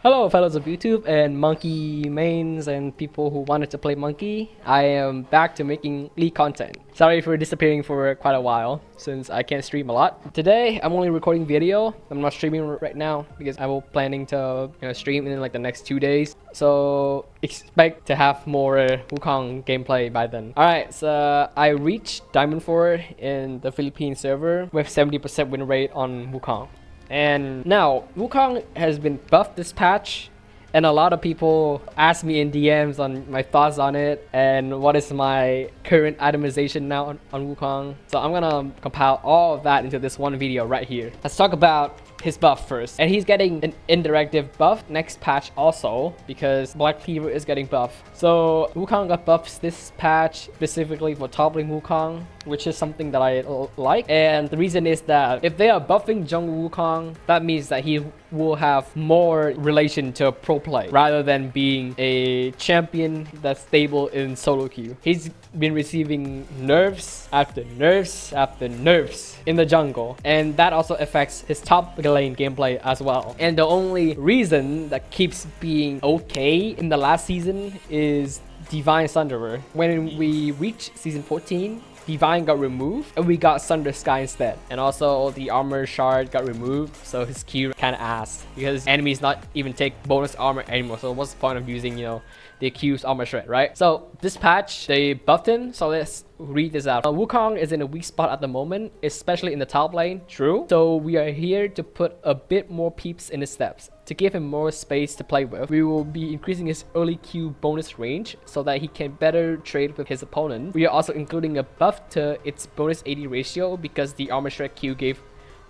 Hello fellows of YouTube and monkey mains and people who wanted to play monkey. I am back to making League content. Sorry for disappearing for quite a while since I can't stream a lot. Today I'm only recording video. I'm not streaming right now because I was planning to stream in like the next 2 days. So expect to have more Wukong gameplay by then. Alright, so I reached Diamond 4 in the Philippine server with 70% win rate on Wukong. And now, Wukong has been buffed this patch, and a lot of people ask me in DMs on my thoughts on it and what is my current itemization now on Wukong. So I'm gonna compile all of that into this one video right here. Let's talk about his buff first. And he's getting an indirective buff next patch also because Black Cleaver is getting buffed. So Wukong got buffs this patch specifically for top lane Wukong, which is something that I like. And the reason is that if they are buffing jungle Wukong, that means that he will have more relation to pro play rather than being a champion that's stable in solo queue. He's been receiving nerfs after nerfs after nerfs in the jungle, and that also affects his top lane gameplay as well. And the only reason that keeps being okay in the last season is Divine Sunderer. When we reached season 14, Divine got removed and we got Sunder Sky instead. And also the armor shard got removed, so his Q kind of ass because enemies not even take bonus armor anymore. So what's the point of using the Q's armor shred, right? So this patch they buffed him, so let's read this out. Wukong is in a weak spot at the moment, especially in the top lane. True. So we are here to put a bit more peeps in his steps. To give him more space to play with, we will be increasing his early Q bonus range so that he can better trade with his opponent. We are also including a buff to its bonus AD ratio because the armor shred Q gave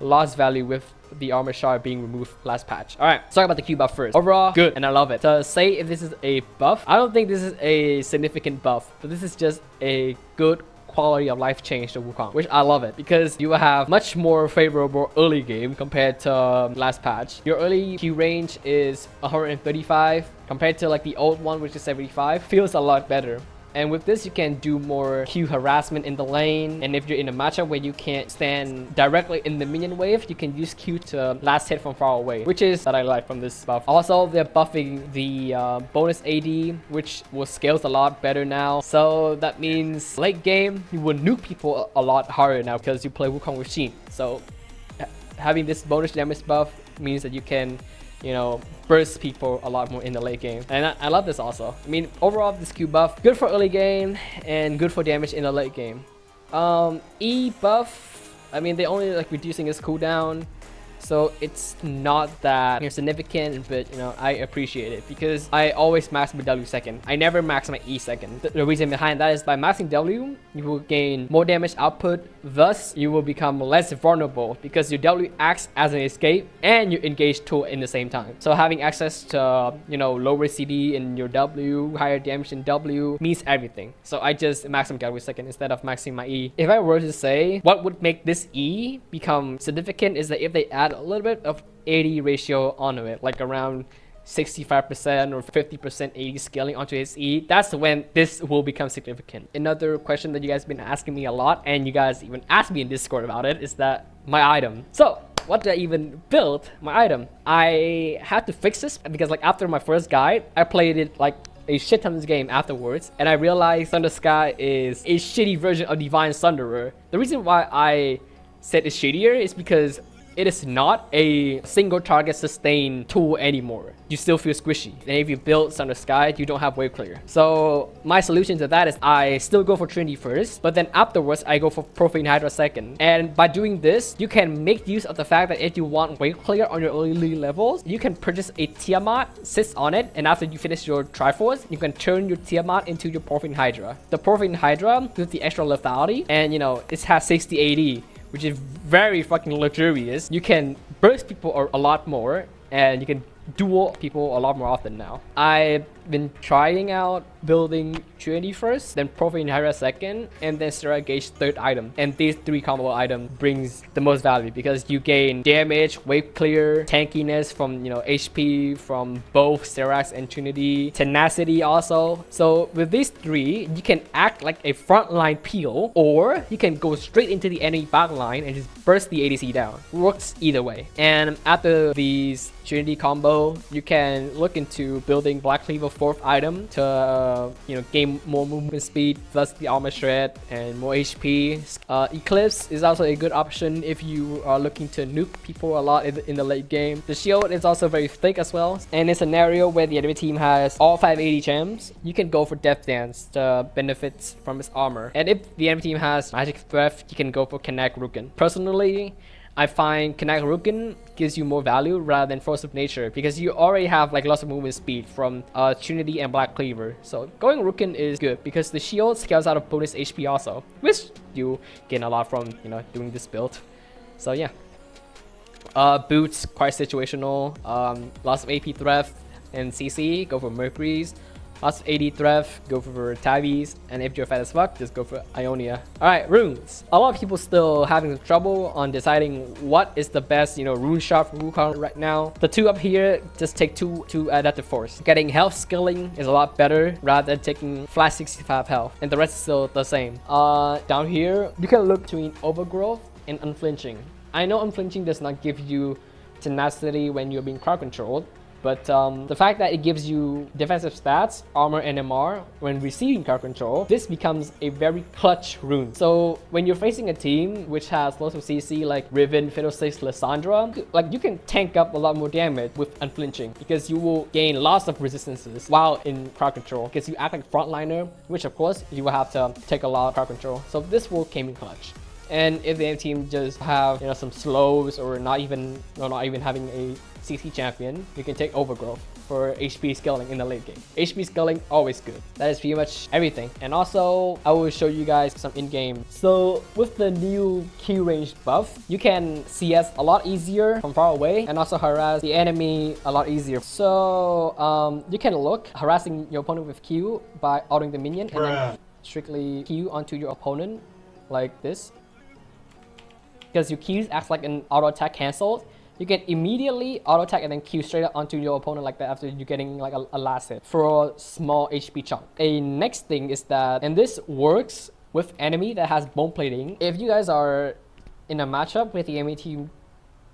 lost value with the armor shard being removed last patch. Alright, let's talk about the Q buff first. Overall, good, and I love it. To say if this is a buff, I don't think this is a significant buff, but this is just a good quality of life change to Wukong, which I love it because you will have much more favorable early game compared to last patch. Your early Q range is 135 compared to like the old one, which is 75. Feels a lot better. And with this, you can do more Q harassment in the lane. And if you're in a matchup where you can't stand directly in the minion wave, you can use Q to last hit from far away, which is that I like from this buff. Also, they're buffing the bonus AD, which will scales a lot better now. So that means late game, you will nuke people a lot harder now because you play Wukong with Sheen. So having this bonus damage buff means that you can burst people a lot more in the late game, and I love this also. I mean, overall this Q buff good for early game and good for damage in the late game. E buff, I mean, they only like reducing his cooldown, so it's not that significant, but I appreciate it because I always max my W second. I never max my E second. The reason behind that is by maxing W, you will gain more damage output, thus you will become less vulnerable because your W acts as an escape and you engage tool in the same time. So having access to lower CD in your W, higher damage in W means everything. So I just max my W second instead of maxing my E. If I were to say what would make this E become significant is that if they add a little bit of AD ratio onto it, like around 65% or 50% AD scaling onto his E, that's when this will become significant. Another question that you guys have been asking me a lot, and you guys even asked me in Discord about it, is that my item. So what did I even build my item? I had to fix this because like after my first guide, I played it like a shit ton of this game afterwards, and I realized Thunder Sky is a shitty version of Divine Sunderer. The reason why I said it's shittier is because it is not a single target sustain tool anymore. You still feel squishy. And if you build Thunder Sky, you don't have wave clear. So my solution to that is I still go for Trinity first, but then afterwards I go for Profane Hydra second. And by doing this, you can make use of the fact that if you want wave clear on your early levels, you can purchase a Tiamat, sits on it, and after you finish your Triforce, you can turn your Tiamat into your Profane Hydra. The Profane Hydra with the extra lethality, and it has 60 AD, which is very fucking luxurious. You can burst people a lot more, and you can duel people a lot more often now. I been trying out building Trinity first, then Profane Hera second, and then Sera Gauge third item. And these 3 combo items brings the most value because you gain damage, wave clear, tankiness from HP from both Serax and Trinity, tenacity also. So with these 3, you can act like a frontline peel, or you can go straight into the enemy backline and just burst the ADC down. Works either way. And after these Trinity combo, you can look into building Black Cleaver 4th item to gain more movement speed plus the armor shred and more HP. Eclipse is also a good option if you are looking to nuke people a lot in the late game. The shield is also very thick as well, and in a scenario where the enemy team has all 580 gems, you can go for Death Dance to benefit from its armor. And if the enemy team has Magic Breath, you can go for Connect Rukin. Personally, I find Connect Rukin gives you more value rather than Force of Nature because you already have like lots of movement speed from Trinity and Black Cleaver. So going Rukin is good because the shield scales out of bonus HP also, which you gain a lot from doing this build. So yeah. Boots quite situational. Lots of AP threat and CC, go for Mercury's. Lots of AD threat, go for Tavis, and if you're fat as fuck, just go for Ionia. Alright, runes. A lot of people still having trouble on deciding what is the best, rune shot for Wukong right now. The 2 up here just take 2 adaptive force. Getting health skilling is a lot better rather than taking flat 65 health, and the rest is still the same. Down here, you can look between overgrowth and unflinching. I know unflinching does not give you tenacity when you're being crowd controlled, but the fact that it gives you defensive stats, armor and MR when receiving crowd control, this becomes a very clutch rune. So when you're facing a team which has lots of CC like Riven, Fiddlesticks, Lysandra, like you can tank up a lot more damage with unflinching because you will gain lots of resistances while in crowd control because you act like frontliner, which of course you will have to take a lot of crowd control. So this will came in clutch. And if the enemy team just have some slows or not even having a CC champion, you can take overgrowth for HP scaling in the late game. HP scaling always good. That is pretty much everything. And also I will show you guys some in-game. So with the new Q range buff, you can CS a lot easier from far away and also harass the enemy a lot easier. So you can look harassing your opponent with Q by autoing the minion and then strictly Q onto your opponent like this. Because your Qs acts like an auto attack cancel, you can immediately auto attack and then Q straight up onto your opponent like that after you're getting like a last hit for a small HP chunk. A next thing is that, and this works with enemy that has bone plating. If you guys are in a matchup with the enemy team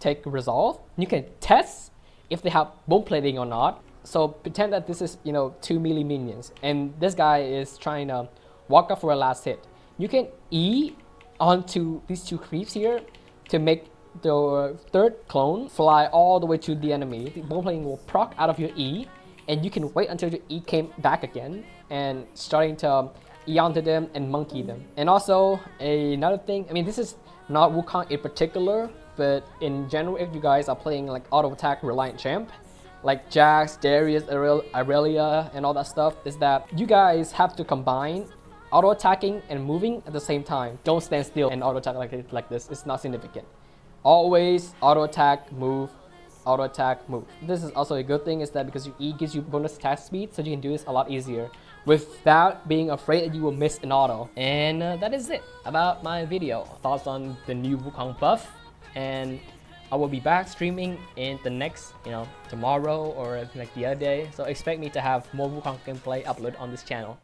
take resolve, you can test if they have bone plating or not. So pretend that this is 2 melee minions and this guy is trying to walk up for a last hit. You can E onto these 2 creeps here to make the 3rd clone fly all the way to the enemy. The bone plating will proc out of your E and you can wait until your E came back again and starting to E onto them and monkey them. And also another thing, I mean this is not Wukong in particular, but in general if you guys are playing like auto attack reliant champ like Jax, Darius, Irelia and all that stuff, is that you guys have to combine auto attacking and moving at the same time. Don't stand still and auto attack like this. It's not significant. Always auto attack, move, auto attack, move. This is also a good thing is that because your E gives you bonus attack speed, so you can do this a lot easier without being afraid that you will miss an auto. And that is it about my video. Thoughts on the new Wukong buff, and I will be back streaming in the next, tomorrow or like the other day. So expect me to have more Wukong gameplay upload on this channel.